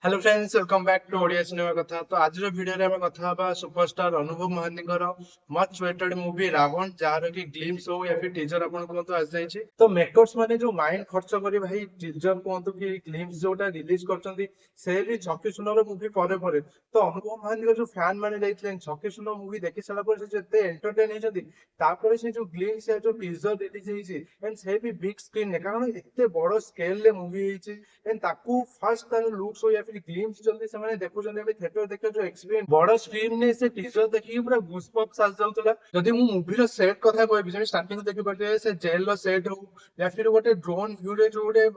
Hello friends, welcome back to Odia cinema कथा। तो आज वीडियो रे हम कथा हबा सुपरस्टार अनुभव महांतीकर मच वेटेड मूवी रावण, जार की ग्लिम्स हो या फिर टीजर आपन को आज जाई छी। तो मेकर्स माने जो माइंड खर्च करी भाई टीजर कोंतु कि ग्लिम्स जोटा रिलीज करचंदी से भी छक्की सुनर मूवी परे परे। तो अनुभव महांतीकर जो फैन माने जाइतलेन छक्की सुनर मूवी देखि सला पर से जते एंटरटेन हेजदी, तापर से जो ग्लिम्स या जो टीजर रिलीज हेछि एंड से भी बिग स्क्रीन ने, कारण एते बड़ स्केल ले मूवी हेछि एंड ताकू फर्स्ट तार लुक्स हो या फिर ग्लिम्स जल्दी से देखुଛନ୍ତି ଏବେ थिएटर देखो जो एक्सपीरियंस बड़ स्क्रीन ने से टीजर देखि पूरा गूजबम्प्स आ जाउतला। जदि मु मूवी रो सेट कथा कहबी जे स्टार्टिंग देखि पड़ते से जेल रो सेट हो या फिर गोटे ड्रोन व्यू रे जो गोटे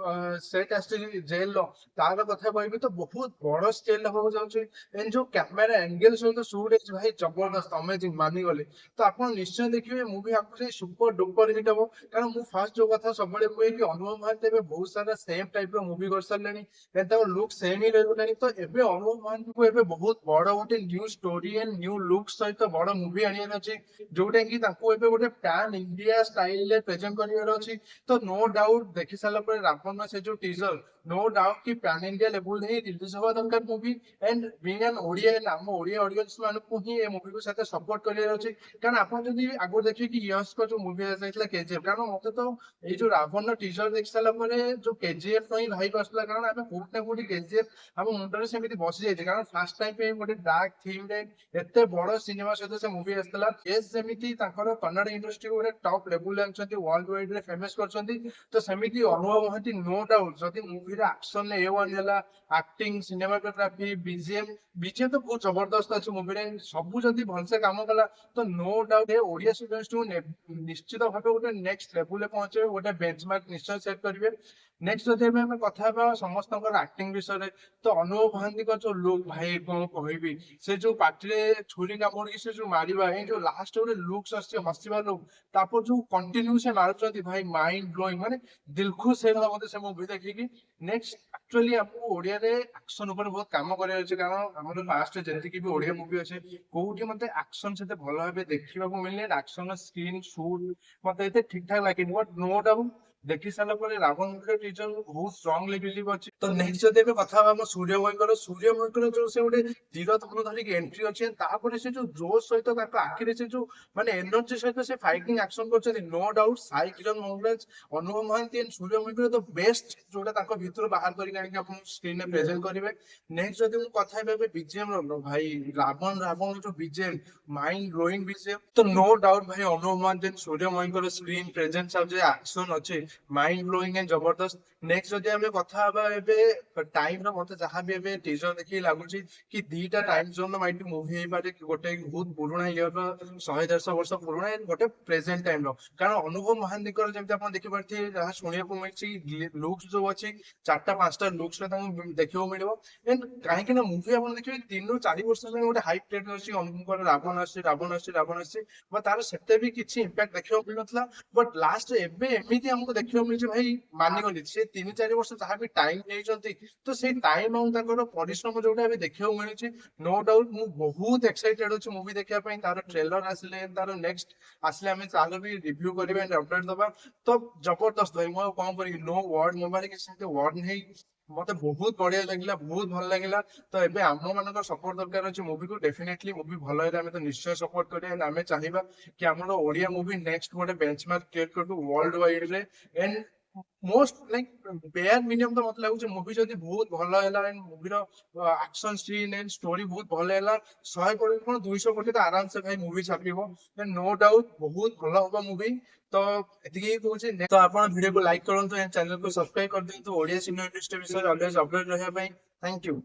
सेट आस्ते जेल रो तार कथा कहबी तो बहुत बड़ स्केल हो जाउछ। एंड जो कैमरा एंगल सो तो शूट है भाई जबरदस्त अमेजिंग मानी गले। तो आपण निश्चय देखिए मूवी आपको से सुपर डुपर हिट हो, कारण मु फर्स्ट जो कथा सबले कोइ कि अनुभव महांती में बहुत सारा सेम टाइप रो मूवी कर सारलेनी लुक सेम ही रही। तो एबे अनुभव महांती को एबे बहुत बड़ गोटे new story and new look सहित बड़ मूवी आनियार अछि, जोटा कि ताको एबे गोटे पैन इंडिया स्टाइल रे प्रेजेंट करिवार अछि। तो नो डाउट देखि साला पर रावण से जो टीजर, नो डाउट कि पैन इंडिया लेवल रे रिलीज होवा दरकार movie. And being an Odia नाम ओडिया ऑडियंस मान को ही ए मूवी को साथे सपोर्ट करिवार अछि। कारण आपण जदि आगो देखिए कि यश को जो मूवी आइतला केजीएफ, कारण मते तो এই जो रावण टीजर देख सारा परे जो केजीएफ नहीं भाई आसला, कारण आमे कोट ना कोटी केजीएफ हम मुंडरे सेमिति बसि जाइछे। कारण फर्स्ट टाइम पे गोटे डार्क थीम रे एते बड़ सिनेमा सहित से मूवी आसला। एस जेमिति ताकर कन्नड़ इंडस्ट्री को गोटे टॉप लेवल आनछंती, वर्ल्ड वाइड रे फेमस करछंती। तो सेमिति अनुभव महांती नो डाउट जदि मूवी रे एक्शन ने ए1 होला, एक्टिंग, सिनेमाटोग्राफी, बीजीएम बीजीएम तो बहुत जबरदस्त अछि मूवी रे। सबु जदि भलसे काम कला तो नो डाउट ए ओडिया इंडस्ट्री को निश्चित भाबे गोटे नेक्स्ट लेवल ले पहुंचे, गोटे बेंचमार्क निश्चय सेट करिवे। नेक्स्ट जदि हमें कथा बा समस्त एक्टिंग विषय रे, तो अनुभव महांती का जो लुक भाई कौन कहबी, से जो पार्टी रे छुरी कामुड़ी से जो मारिबा ए जो लास्ट गोटे लुक्स आछे हसिबा लुक, तापर जो कंटिन्यू से मारुचंती भाई माइंड ब्लोइंग, माने दिल खुश हेला मते से मूवी देखि। नेक्स्ट एक्चुअली हमको ओडिया रे एक्शन ऊपर बहुत काम करे अछि, कारण हमर पास्ट जति कि भी ओडिया मूवी अछि कोउठी मते एक्शन सेते भलो भाबे देखिबा को मिलले। एक्शन स्क्रीन शूट मते एते ठीक ठाक लागे, बट नो डाउट देखि साला परे रावण मूवी टीजर बहुत स्ट्रांगली बिलीव अछि। तो नेक्स्ट जदि एबे कथा हम सूर्यमयकर जो से गोटे तीर धनु धरिक एंट्री अछि, तापर से जो जोश सहित ताको आखिरे से जो माने एनर्जी सहित से फाइटिंग एक्शन करछथि, no doubt Sai Kiran Mangaraj, Anubhav Mohanty and सूर्यमयकर द बेस्ट जोटा ताको भितर बाहर करिक आनिक अपन स्क्रीन रे प्रेजेंट करिवे। नेक्स्ट जदि मु कथा हेबे बीजीएम रो भाई रावण रावण जो बीजीएम माइंड ब्लोइंग बीजीएम, तो नो डाउट भाई अनुभव महांती एंड सूर्यमयकर स्क्रीन प्रेजेंस और जे एक्शन अछि माइंड ब्लोइंग एंड जबरदस्त। नेक्स्ट जदि हमें कथा हबा एबे टाइम रो मते जहां भी एबे टीजर देखि लागुची कि दीटा टाइम जोन माइट मूवी हे पारे कि गोटे बहुत पुराना ईयर रो 100-150 वर्ष पुराना एंड गोटे प्रेजेंट टाइम रो। कारण अनुभव महांती कर जेमते आपण देखि परथि जहां सुनिया को मिलची लुक्स जो अछि चारटा पांचटा लुक्स रे ताऊ देखियो मिलिबो। एंड काहे कि ना मूवी आपण देखिबे 3 ରୁ 4 वर्ष से गोटे हाइप ट्रेड अछि अनुकर रावण आसी रावण आसी रावण आसी, बट तार सेते भी किछि इंपैक्ट देखियो मिलनथला। बट लास्ट एबे एमिति हमको देखियो मिलछि भाई मानिगली से 3-4 वर्ष जहां भी टाइम नेइचंती, तो से टाइम आउ ताकर परिश्रम जोटा एबे देखियो मिलछि। नो डाउट मु बहुत एक्साइटेड अछि मूवी देखिया पई। तार ट्रेलर आसले तार नेक्स्ट आसले हमें तार भी रिव्यू करिवे एंड अपडेट दबा। तो जबरदस्त भाई मु कोन करि नो वर्ड मो बारे कि वर्ड नहीं, मते बहुत बढ़िया लागिला, बहुत भल लागिला। तो एबे आम मानकर सपोर्ट दरकार अछि मूवी को। डेफिनेटली मूवी भल हेले हमें तो निश्चय सपोर्ट करिया एंड हमें चाहिबा कि हमर ओडिया मूवी नेक्स्ट गोटे बेंचमार्क क्रिएट करतु वर्ल्ड वाइड रे। And most like bare minimum तो मत लागुचे मूवी जदि बहुत भल हैला एंड मूवी रो एक्शन सीन एंड स्टोरी बहुत भल हैला, 100 कोटी कोन 200 कोटी तो आराम से भाई मूवी छापिबो। एंड नो डाउट बहुत भल होबा मूवी। तो एतिकी कहूचे, तो आपण वीडियो को लाइक करंतु एंड चैनल को सब्सक्राइब कर दियंतु ओडिया सिनेमा इंडस्ट्री विषय ऑलवेज अपडेट रहया पई। Thank you.